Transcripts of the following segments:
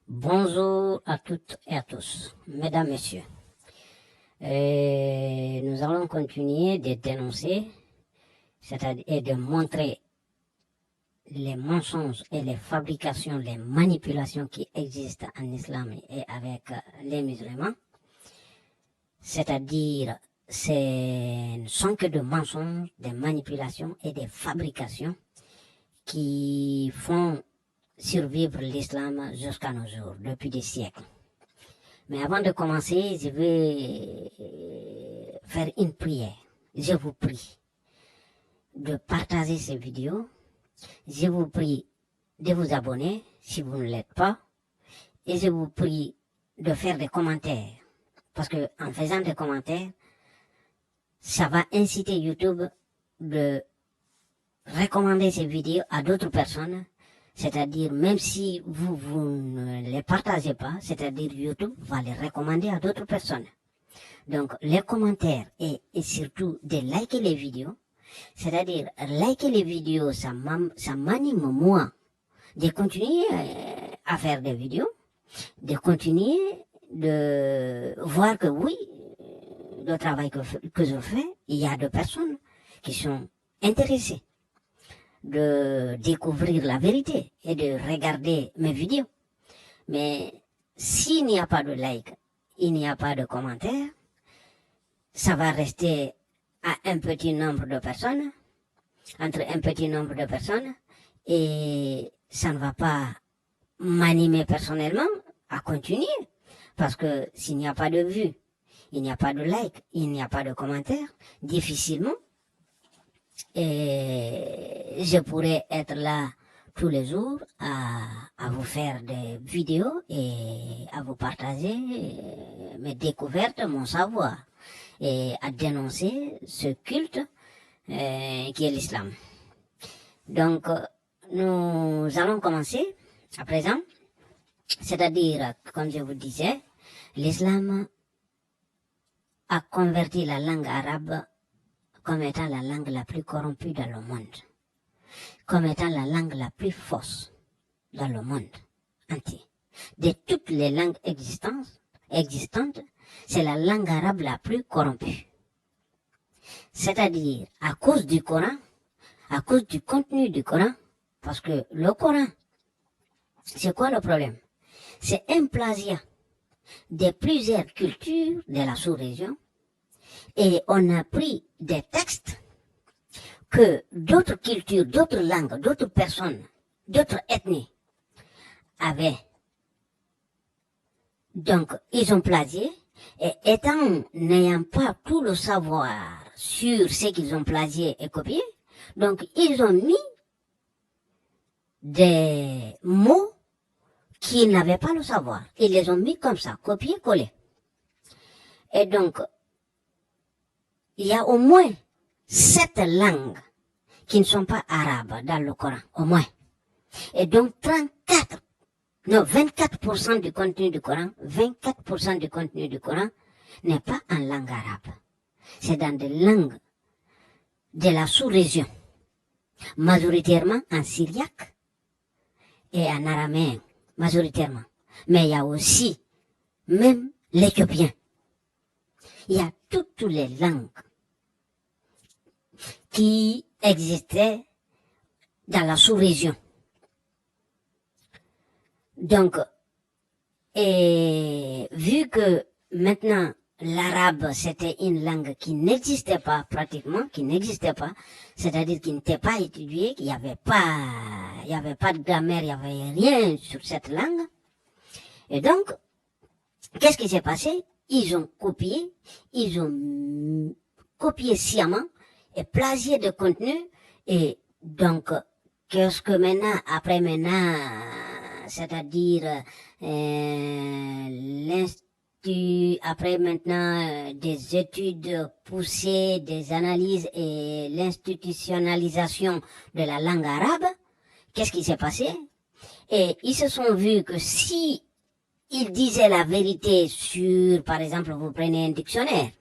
Bonjour à toutes et à tous, mesdames, messieurs. Nous allons continuer de dénoncer, c'est-à-dire et de montrer les mensonges et les fabrications, les manipulations qui existent en islam et avec les musulmans. C'est-à-dire, ce ne sont que de mensonges, des manipulations et des fabrications qui font survivre l'islam jusqu'à nos jours, depuis des siècles. Mais avant de commencer, je vais faire une prière. Je vous prie de partager ces vidéos. Je vous prie de vous abonner si vous ne l'êtes pas. Et je vous prie de faire des commentaires. Parce que en faisant des commentaires, ça va inciter YouTube de recommander ces vidéos à d'autres personnes. C'est-à-dire, même si vous ne les partagez pas, c'est-à-dire YouTube va les recommander à d'autres personnes. Donc, les commentaires et surtout de liker les vidéos, c'est-à-dire, liker les vidéos, ça m'anime moi de continuer à faire des vidéos, de continuer de voir que oui, le travail que je fais, il y a des personnes qui sont intéressées de découvrir la vérité et de regarder mes vidéos. Mais s'il n'y a pas de like, il n'y a pas de commentaires, ça va rester à un petit nombre de personnes, entre un petit nombre de personnes, et ça ne va pas m'animer personnellement à continuer. Parce que s'il n'y a pas de vues, il n'y a pas de like, il n'y a pas de commentaires, difficilement, et je pourrais être là tous les jours à vous faire des vidéos et à vous partager mes découvertes, mon savoir, et à dénoncer ce culte qui est l'islam. Donc, nous allons commencer à présent, c'est-à-dire, comme je vous disais, l'islam a converti la langue arabe comme étant la langue la plus corrompue dans le monde, comme étant la langue la plus fausse dans le monde entier. De toutes les langues existantes, c'est la langue arabe la plus corrompue. C'est-à-dire, à cause du Coran, à cause du contenu du Coran, parce que le Coran, c'est quoi le problème? C'est un plagiat de plusieurs cultures de la sous-région, et on a pris des textes que d'autres cultures, d'autres langues, d'autres personnes, d'autres ethnies avaient. Donc, ils ont plagié, et n'ayant pas tout le savoir sur ce qu'ils ont plagié et copié, donc ils ont mis des mots qui n'avaient pas le savoir. Ils les ont mis comme ça, copier-coller. Et donc, il y a au moins 7 langues qui ne sont pas arabes dans le Coran, au moins. Et donc 24% du contenu du Coran, 24% du contenu du Coran n'est pas en langue arabe. C'est dans des langues de la sous-région, majoritairement en syriaque et en araméen, majoritairement. Mais il y a aussi même l'éthiopien. Il y a toutes les langues qui existaient dans la sous-région. Donc, et vu que maintenant l'arabe c'était une langue qui n'existait pas pratiquement, qui n'existait pas, c'est-à-dire qui n'était pas étudiée, qu'il n'y avait pas de grammaire, il n'y avait rien sur cette langue. Et donc, qu'est-ce qui s'est passé? Ils ont copié sciemment et plagié de contenu, et donc, qu'est-ce que maintenant, c'est-à-dire après maintenant des études poussées, des analyses et l'institutionnalisation de la langue arabe, qu'est-ce qui s'est passé? Et ils se sont vus que si ils disaient la vérité sur, par exemple, vous prenez un dictionnaire,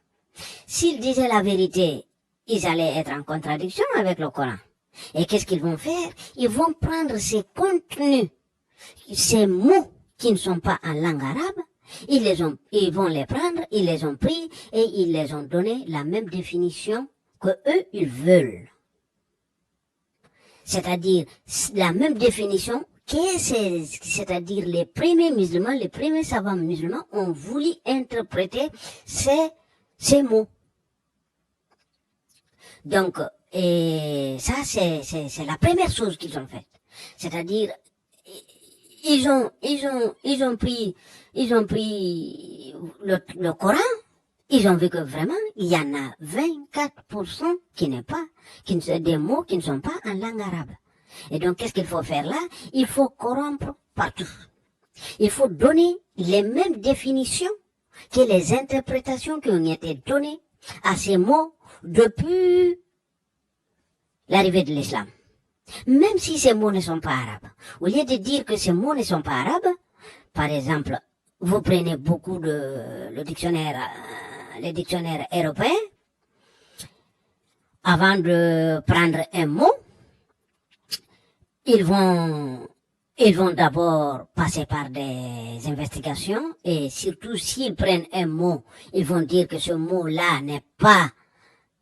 s'ils disaient la vérité, ils allaient être en contradiction avec le Coran. Et qu'est-ce qu'ils vont faire? Ils vont prendre ces contenus, ces mots qui ne sont pas en langue arabe, ils vont les prendre, ils les ont pris et ils les ont donné la même définition que eux, ils veulent. C'est-à-dire la même définition c'est-à-dire les premiers musulmans, les premiers savants musulmans ont voulu interpréter ces mots. Donc, et ça, c'est la première chose qu'ils ont faite. C'est-à-dire, ils ont pris le Coran, ils ont vu que vraiment, il y en a 24% qui sont des mots qui ne sont pas en langue arabe. Et donc, qu'est-ce qu'il faut faire là? Il faut corrompre partout. Il faut donner les mêmes définitions que les interprétations qui ont été données à ces mots depuis l'arrivée de l'islam. Même si ces mots ne sont pas arabes. Au lieu de dire que ces mots ne sont pas arabes, par exemple, vous prenez beaucoup les dictionnaires européens, avant de prendre un mot, ils vont d'abord passer par des investigations et surtout s'ils prennent un mot, ils vont dire que ce mot-là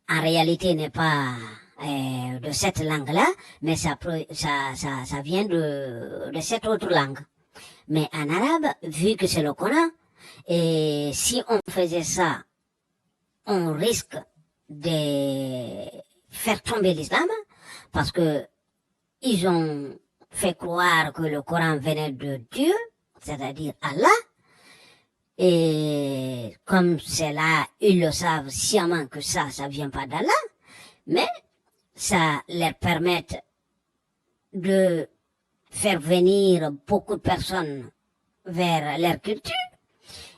en réalité n'est pas de cette langue-là, mais ça vient de cette autre langue. Mais en arabe, vu que c'est le Coran, et si on faisait ça, on risque de faire tomber l'islam, parce que ils ont fait croire que le Coran venait de Dieu, c'est-à-dire Allah, et comme c'est là, ils le savent sciemment que ça vient pas d'Allah, mais ça leur permet de faire venir beaucoup de personnes vers leur culture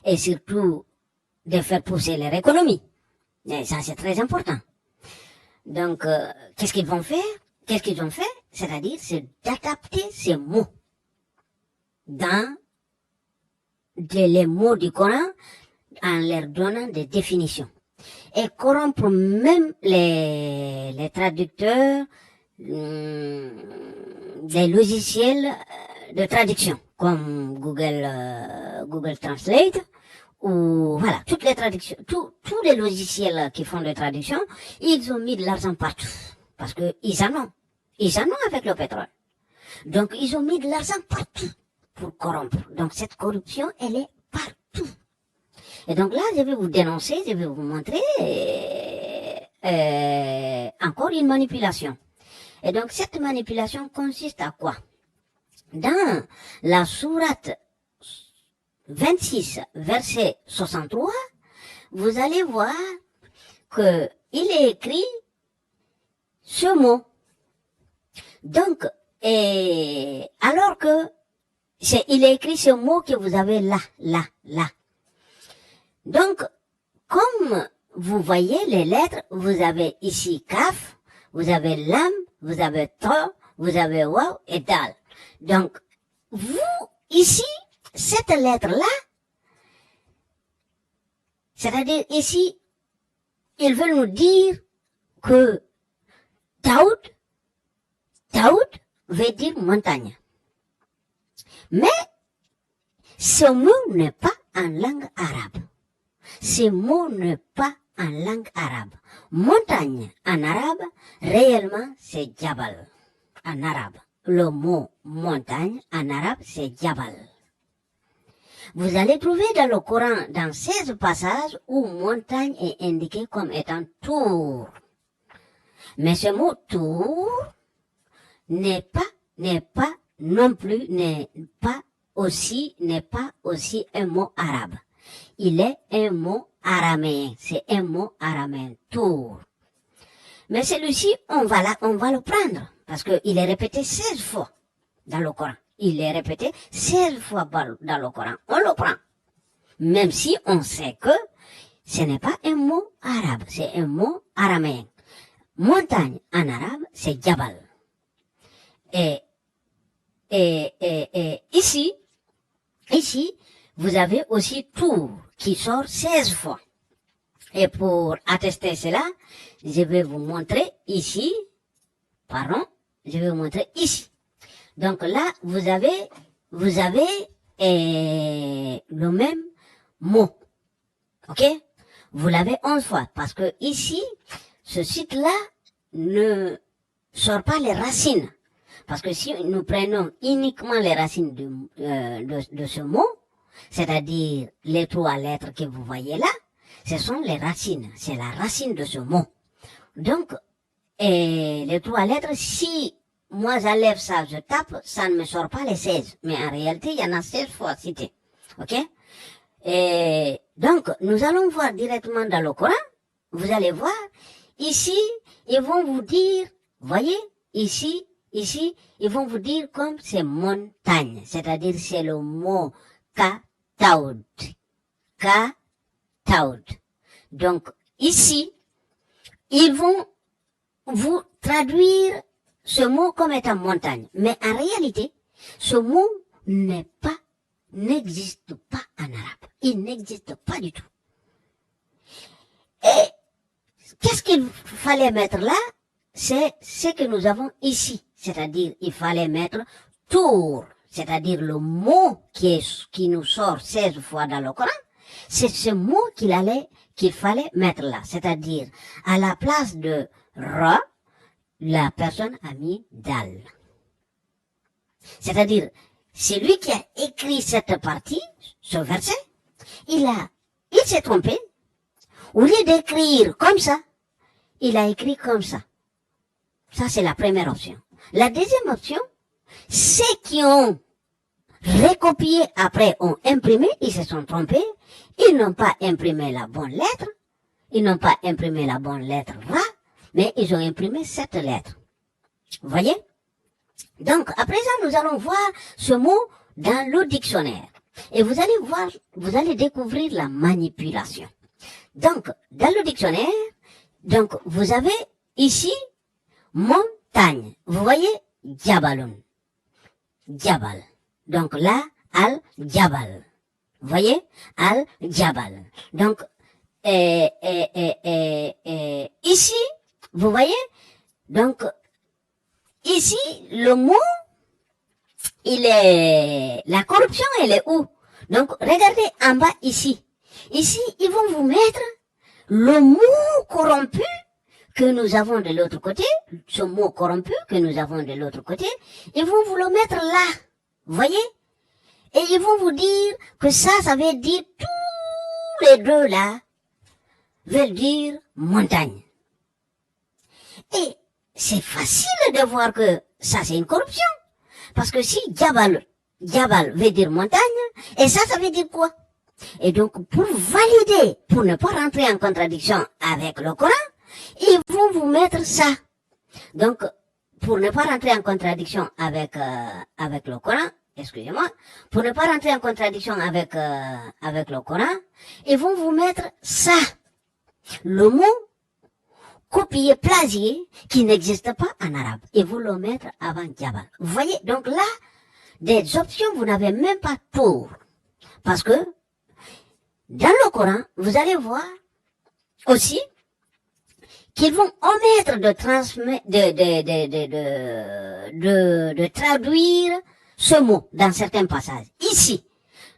et surtout de faire pousser leur économie. Et ça, c'est très important. Donc, qu'est-ce qu'ils vont faire? Qu'est-ce qu'ils ont fait? C'est-à-dire, c'est d'adapter ces mots dans les mots du Coran en leur donnant des définitions. Et corrompre même les traducteurs des logiciels de traduction, comme Google Translate, ou voilà, toutes les traductions, tous les logiciels qui font des traductions, ils ont mis de l'argent partout. Parce que ils en ont avec le pétrole. Donc, ils ont mis de l'argent partout pour corrompre. Donc, cette corruption, elle est partout. Et donc là, je vais vous dénoncer, je vais vous montrer encore une manipulation. Et donc, cette manipulation consiste à quoi? Dans la sourate 26, verset 63, vous allez voir que il est écrit ce mot. Donc, alors que il est écrit ce mot que vous avez là. Donc, comme vous voyez les lettres, vous avez ici kaf, vous avez lam, vous avez ta, vous avez waw et dal. Donc, vous, ici, cette lettre-là, c'est-à-dire ici, ils veulent nous dire que Daoud veut dire montagne. Mais ce mot n'est pas en langue arabe. Ce mot n'est pas en langue arabe. Montagne en arabe, réellement, c'est Jabal. En arabe. Le mot montagne en arabe, c'est Jabal. Vous allez trouver dans le Coran, dans 16 passages, où montagne est indiqué comme étant Tour. Mais ce mot Tour n'est pas aussi un mot arabe. Il est un mot araméen. C'est un mot araméen. Tour. Mais celui-ci, on va le prendre. Parce qu'il est répété 16 fois dans le Coran. Il est répété 16 fois dans le Coran. On le prend. Même si on sait que ce n'est pas un mot arabe. C'est un mot araméen. Montagne en arabe, c'est Jabal. Et ici, vous avez aussi Tour qui sort 16 fois. Et pour attester cela, je vais vous montrer ici. Je vais vous montrer ici. Donc là, vous avez le même mot. Ok? Vous l'avez 11 fois. Parce que ici, ce site-là ne sort pas les racines. Parce que si nous prenons uniquement les racines de ce mot, c'est-à-dire les 3 lettres que vous voyez là, ce sont les racines. C'est la racine de ce mot. Donc, les 3 lettres, si moi j'enlève ça, je tape, ça ne me sort pas les 16. Mais en réalité, il y en a 16 fois cité. Ok? Et donc, nous allons voir directement dans le Coran. Vous allez voir, ici, ils vont vous dire, voyez, ici, ils vont vous dire comme c'est montagne. C'est-à-dire, c'est le mot Kataoud. Kataoud. Donc, ici, ils vont vous traduire ce mot comme étant montagne. Mais en réalité, ce mot n'existe pas en arabe. Il n'existe pas du tout. Et qu'est-ce qu'il fallait mettre là? C'est ce que nous avons ici. C'est-à-dire, il fallait mettre tour. C'est-à-dire le mot qui nous sort 16 fois dans le Coran. C'est ce mot qu'il fallait mettre là. C'est-à-dire, à la place de ra, la personne a mis dal. C'est-à-dire, c'est lui qui a écrit cette partie, ce verset, il s'est trompé. Au lieu d'écrire comme ça, il a écrit comme ça. Ça, c'est la première option. La deuxième option, ceux qui ont recopié après ont imprimé, ils se sont trompés, ils n'ont pas imprimé la bonne lettre, ils n'ont pas imprimé la bonne lettre ra, mais ils ont imprimé cette lettre. Vous voyez? Donc, à présent, nous allons voir ce mot dans le dictionnaire. Et vous allez voir, vous allez découvrir la manipulation. Donc, dans le dictionnaire, donc, vous avez ici, montagne. Vous voyez, Jabalun. Jabal. Donc là, Al-Jabal. Vous voyez? Al-Jabal. Donc, ici, vous voyez? Donc, ici, le mot, la corruption, elle est où? Donc, regardez en bas ici. Ici, ils vont vous mettre le mot corrompu que nous avons de l'autre côté, ce mot corrompu que nous avons de l'autre côté, ils vont vous le mettre là. Vous voyez? Et ils vont vous dire que ça veut dire tous les deux là, veulent dire montagne. Et c'est facile de voir que ça c'est une corruption. Parce que si Jabal veut dire montagne, et ça veut dire quoi? Et donc, pour valider, pour ne pas rentrer en contradiction avec le Coran, ils vont vous mettre ça. Donc, pour ne pas rentrer en contradiction avec le Coran, excusez-moi, pour ne pas rentrer en contradiction avec le Coran, ils vont vous mettre ça. Le mot copier, plagier, qui n'existe pas en arabe. Et vous le mettre avant Jabal. Vous voyez, donc là, des options, vous n'avez même pas tour. Parce que, dans le Coran, vous allez voir aussi qu'ils vont omettre de traduire ce mot dans certains passages. Ici.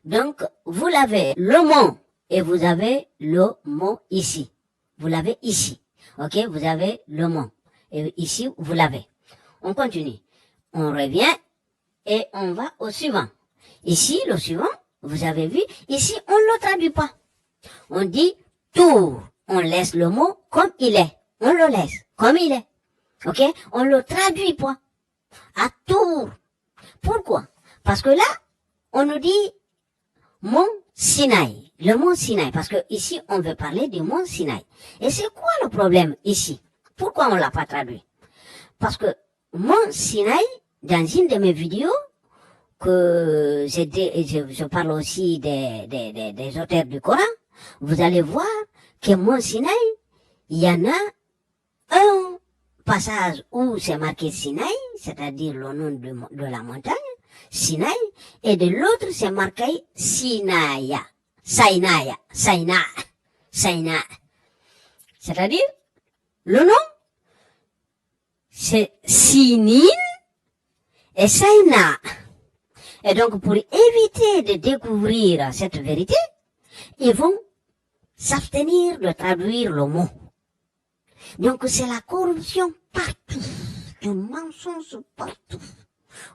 Donc, vous l'avez le mot et vous avez le mot ici. Vous l'avez ici. Ok? Vous avez le mot. Et ici, vous l'avez. On continue. On revient et on va au suivant. Ici, le suivant, vous avez vu, ici, on ne le traduit pas. On dit tour. On laisse le mot comme il est. On le laisse comme il est. Ok? On le traduit pas. À tour. Pourquoi? Parce que là, on nous dit mont Sinaï. Le mont Sinaï. Parce que ici, on veut parler du mont Sinaï. Et c'est quoi le problème ici? Pourquoi on l'a pas traduit? Parce que mont Sinaï, dans une de mes vidéos, que je parle aussi des auteurs du Coran, vous allez voir que mont Sinaï, il y en a un passage où c'est marqué Sinaï, c'est-à-dire le nom de la montagne, Sinaï, et de l'autre c'est marqué Sinaya, Saina. C'est-à-dire, le nom, c'est Sinin et Saina. Et donc, pour éviter de découvrir cette vérité, ils vont s'abstenir de traduire le mot. Donc, c'est la corruption partout, le mensonge partout.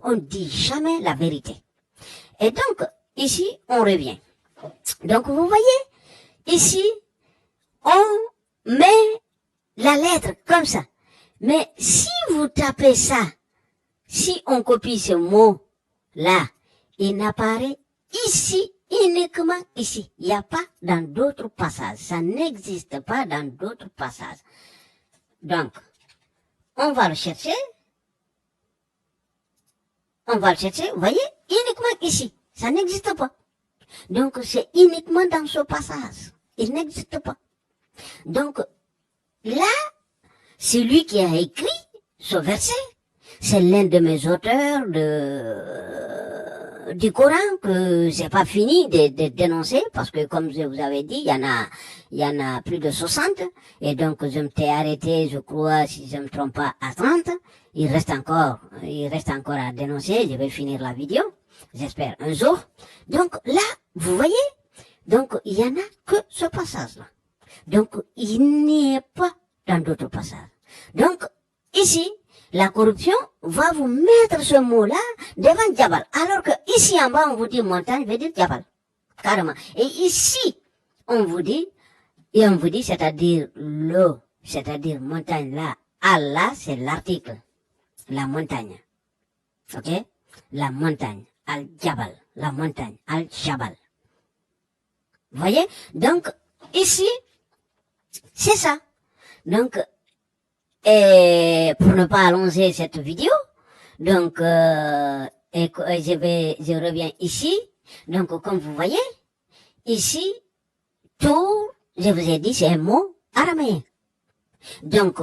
On ne dit jamais la vérité. Et donc, ici, on revient. Donc, vous voyez, ici, on met la lettre comme ça. Mais si vous tapez ça, si on copie ce mot-là, il n'apparaît ici, uniquement ici. Il n'y a pas dans d'autres passages. Ça n'existe pas dans d'autres passages. Donc, on va le chercher. On va le chercher, vous voyez, uniquement ici. Ça n'existe pas. Donc, c'est uniquement dans ce passage. Il n'existe pas. Donc, là, celui qui a écrit ce verset, c'est l'un de mes auteurs du Coran que j'ai pas fini de dénoncer parce que comme je vous avais dit, il y en a plus de 60 et donc je me t'ai arrêté, je crois, si je me trompe pas, à 30. Il reste encore à dénoncer. Je vais finir la vidéo. J'espère un jour. Donc là, vous voyez, donc il y en a que ce passage-là. Donc il n'y est pas dans d'autres passages. Donc ici, la corruption va vous mettre ce mot-là devant Jabal. Alors que ici en bas, on vous dit montagne, veut dire Jabal. Carrément. Et ici, on vous dit, c'est-à-dire c'est-à-dire montagne là, Allah, c'est l'article. La montagne. Ok? La montagne. Al-Jabal. La montagne. Al-Jabal. Vous voyez? Donc, ici, c'est ça. Donc, et pour ne pas allonger cette vidéo, donc, je reviens ici. Donc, comme vous voyez, ici, tout, je vous ai dit, c'est un mot araméen. Donc,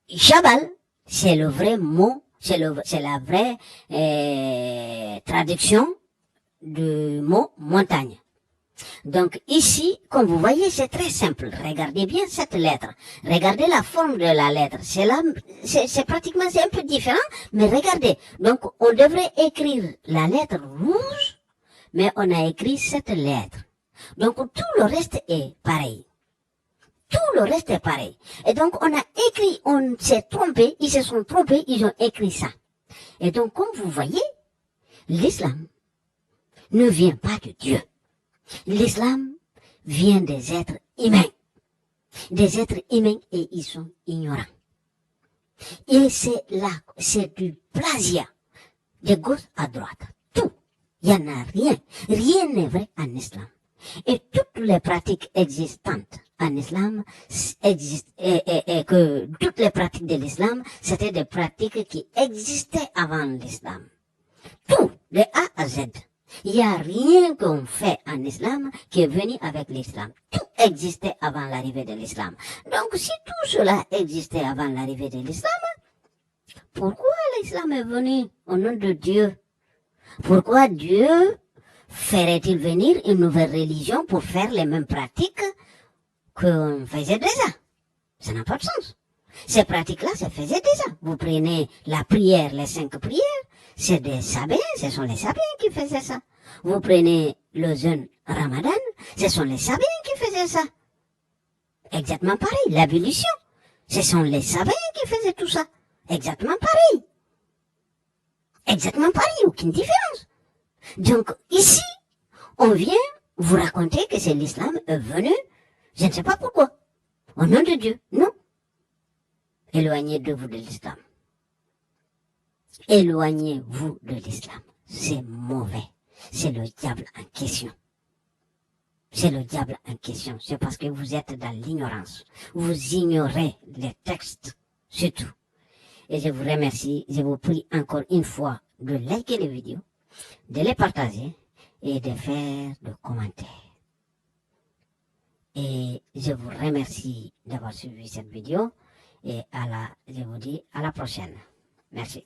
Jabal, c'est le vrai mot, c'est la vraie traduction du mot montagne. Donc ici, comme vous voyez, c'est très simple. Regardez bien cette lettre. Regardez la forme de la lettre. C'est pratiquement, c'est un peu différent, mais regardez. Donc on devrait écrire la lettre rouge, mais on a écrit cette lettre. Donc tout le reste est pareil. Tout le reste est pareil. Et donc on a écrit, on s'est trompé, ils se sont trompés, ils ont écrit ça. Et donc comme vous voyez, l'islam ne vient pas de Dieu. L'islam vient des êtres humains. Des êtres humains et ils sont ignorants. Et c'est du plagiat. De gauche à droite. Tout. Il n'y en a rien. Rien n'est vrai en islam. Et toutes les pratiques existantes en islam existent, et que toutes les pratiques de l'islam, c'était des pratiques qui existaient avant l'islam. Tout, de A à Z. Il n'y a rien qu'on fait en islam qui est venu avec l'islam. Tout existait avant l'arrivée de l'islam. Donc si tout cela existait avant l'arrivée de l'islam, pourquoi l'islam est venu au nom de Dieu? Pourquoi Dieu ferait-il venir une nouvelle religion pour faire les mêmes pratiques qu'on faisait déjà? Ça n'a pas de sens. Ces pratiques-là se faisaient déjà. Vous prenez la prière, les 5 prières, c'est des sabbins, ce sont les sabbins qui faisaient ça. Vous prenez le jeûne Ramadan, ce sont les sabbins qui faisaient ça. Exactement pareil. L'ablution, ce sont les sabbins qui faisaient tout ça. Exactement pareil. Exactement pareil, aucune différence. Donc ici, on vient vous raconter que c'est l'islam est venu, je ne sais pas pourquoi, au nom de Dieu. Non. Éloignez-vous de l'islam. Éloignez-vous de l'islam. C'est mauvais. C'est le diable en question. C'est le diable en question. C'est parce que vous êtes dans l'ignorance. Vous ignorez les textes, c'est tout. Et je vous remercie. Je vous prie encore une fois de liker les vidéos, de les partager et de faire des commentaires. Et je vous remercie d'avoir suivi cette vidéo et je vous dis à la prochaine. Merci.